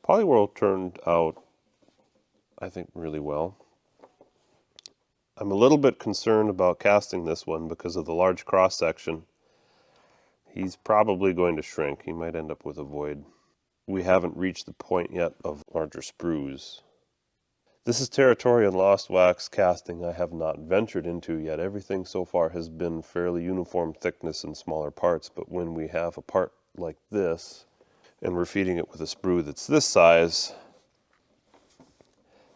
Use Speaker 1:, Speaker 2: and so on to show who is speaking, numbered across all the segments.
Speaker 1: Poliwhirl turned out, I think, really well. I'm a little bit concerned about casting this one because of the large cross section. He's probably going to shrink. He might end up with a void. We haven't reached the point yet of larger sprues. This is territory in Lost Wax casting I have not ventured into yet. Everything so far has been fairly uniform thickness in smaller parts, but when we have a part like this, and we're feeding it with a sprue that's this size,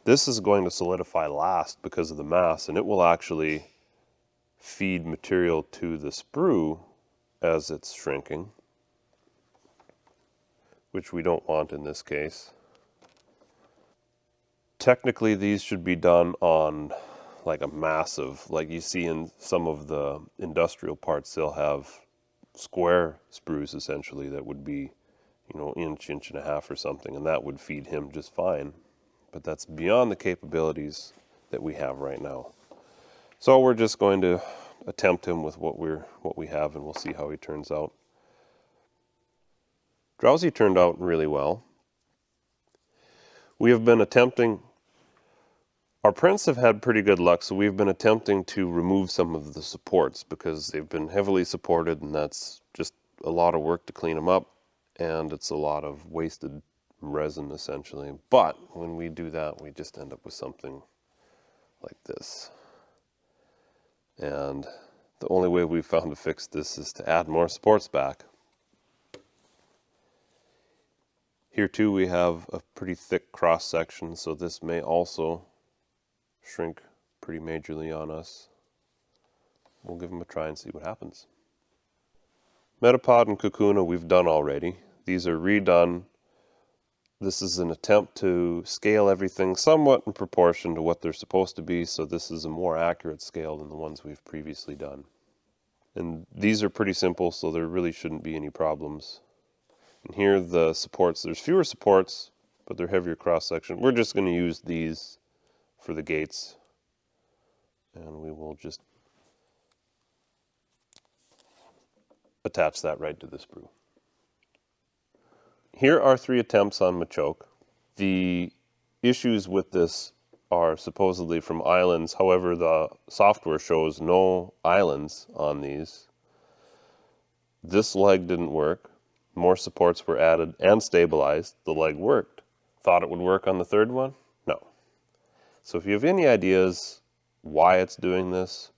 Speaker 1: this is going to solidify last because of the mass, and it will actually feed material to the sprue as it's shrinking, which we don't want in this case. Technically, these should be done on like a massive, like you see in some of the industrial parts, they'll have square sprues essentially that would be, inch and a half or something, and that would feed him just fine. But that's beyond the capabilities that we have right now. So we're just going to attempt him with what we have, and we'll see how he turns out. Drowsee turned out really well. We have been attempting, our prints have had pretty good luck, so we've been attempting to remove some of the supports because they've been heavily supported, and that's just a lot of work to clean them up, and it's a lot of wasted resin essentially. But when we do that, we just end up with something like this. And the only way we've found to fix this is to add more supports back. Here too we have a pretty thick cross section, so this may also shrink pretty majorly on us. We'll give them a try and see what happens. Metapod and Kakuna we've done already. These are redone. This is an attempt to scale everything somewhat in proportion to what they're supposed to be, so this is a more accurate scale than the ones we've previously done. And these are pretty simple, so there really shouldn't be any problems. And here are the supports. There's fewer supports, but they're heavier cross section. We're just going to use these for the gates, and we will just attach that right to the sprue. Here are 3 attempts on Machoke. The issues with this are supposedly from islands. However, the software shows no islands on these. This leg didn't work. More supports were added and stabilized. The leg worked. Thought it would work on the third one? No. So if you have any ideas why it's doing this,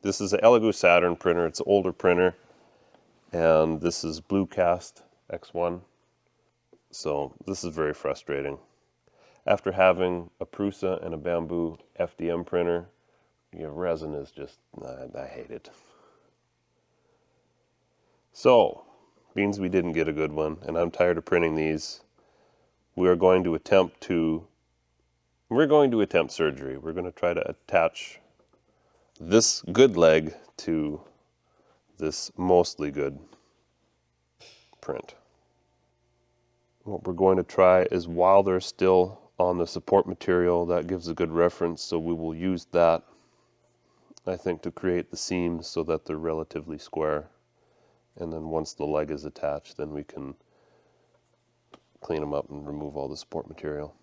Speaker 1: this is an Elegoo Saturn printer. It's an older printer. And this is Bluecast X1. So this is very frustrating. After having a Prusa and a Bamboo FDM printer, resin is just, I hate it. So, means we didn't get a good one, and I'm tired of printing these. We're going to attempt surgery. We're going to try to attach this good leg to this mostly good print. What we're going to try is, while they're still on the support material, that gives a good reference, so we will use that, I think, to create the seams so that they're relatively square. And then once the leg is attached, then we can clean them up and remove all the support material.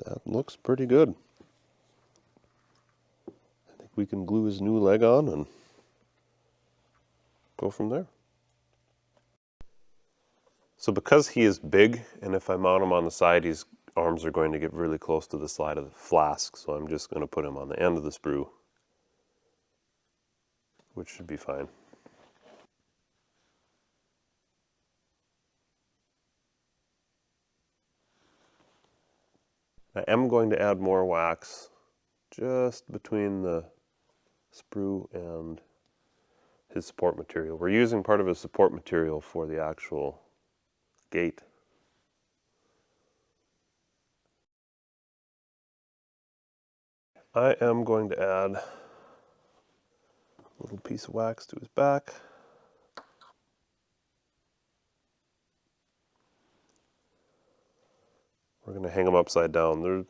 Speaker 1: That looks pretty good. I think we can glue his new leg on and go from there. So because he is big, and if I mount him on the side, his arms are going to get really close to the side of the flask, so I'm just going to put him on the end of the sprue, which should be fine. I am going to add more wax just between the sprue and his support material. We're using part of his support material for the actual gate. I am going to add Little piece of wax to his back. We're going to hang him upside down. There's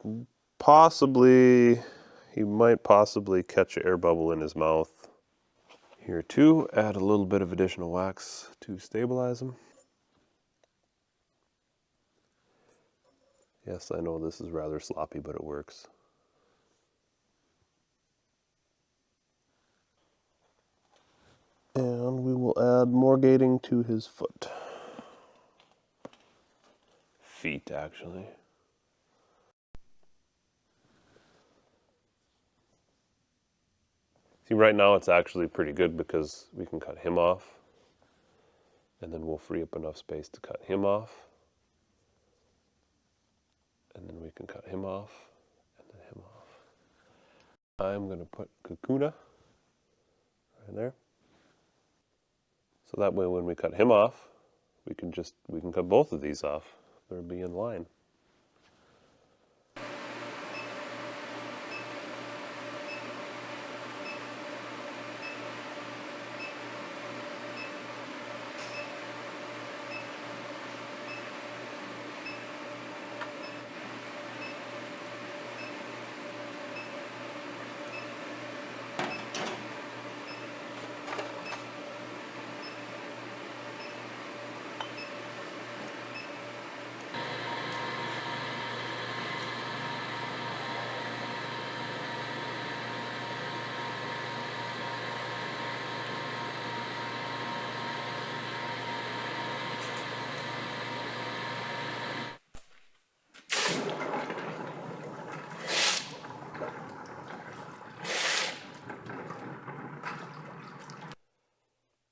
Speaker 1: possibly, he might possibly catch an air bubble in his mouth. Here too, add a little bit of additional wax to stabilize him. Yes, I know this is rather sloppy, but it works. And we will add more gating to his foot. Feet, actually. See, right now it's actually pretty good because we can cut him off. And then we'll free up enough space to cut him off. And then we can cut him off. And then him off. I'm going to put Kakuna right there. So that way when we cut him off, we can cut both of these off. They'll be in line.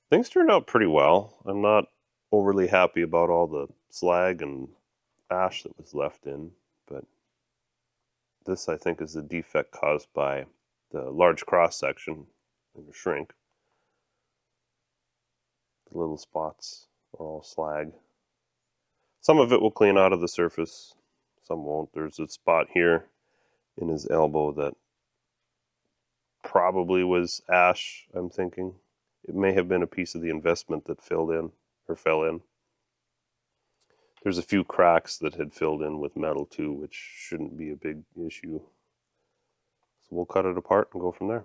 Speaker 1: Things turned out pretty well. I'm not overly happy about all the slag and ash that was left in, but this I think is the defect caused by the large cross section and the shrink. The little spots are all slag. Some of it will clean out of the surface, some won't. There's a spot here in his elbow that probably was ash, I'm thinking. It may have been a piece of the investment that filled in, or fell in. There's a few cracks that had filled in with metal too, which shouldn't be a big issue. So we'll cut it apart and go from there.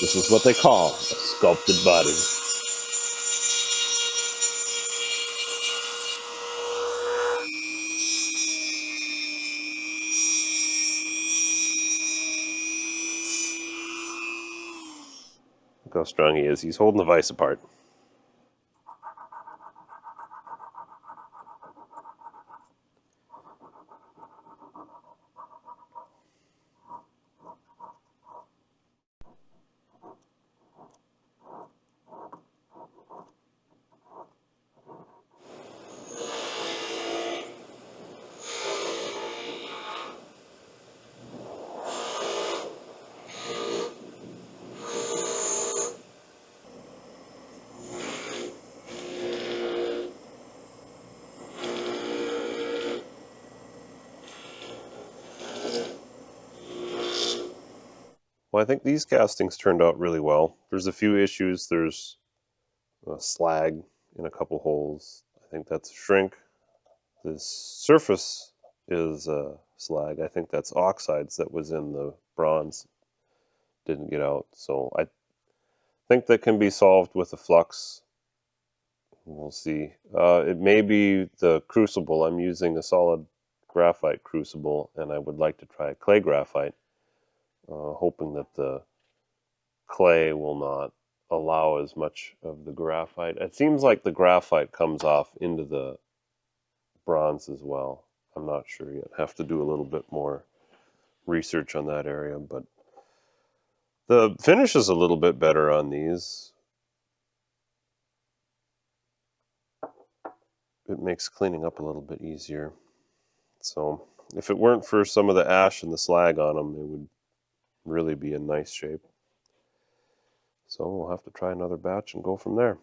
Speaker 1: This is what they call a sculpted body. Look how strong he is. He's holding the vise apart. Well, I think these castings turned out really well. There's a few issues. There's a slag in a couple holes. I think that's a shrink. The surface is slag. I think that's oxides that was in the bronze. Didn't get out. So I think that can be solved with a flux. We'll see. It may be the crucible. I'm using a solid graphite crucible, and I would like to try clay graphite, hoping that the clay will not allow as much of the graphite. It seems like the graphite comes off into the bronze as well. I'm not sure yet. Have to do a little bit more research on that area, but the finish is a little bit better on these. It makes cleaning up a little bit easier. So if it weren't for some of the ash and the slag on them, it would really be in nice shape. So we'll have to try another batch and go from there.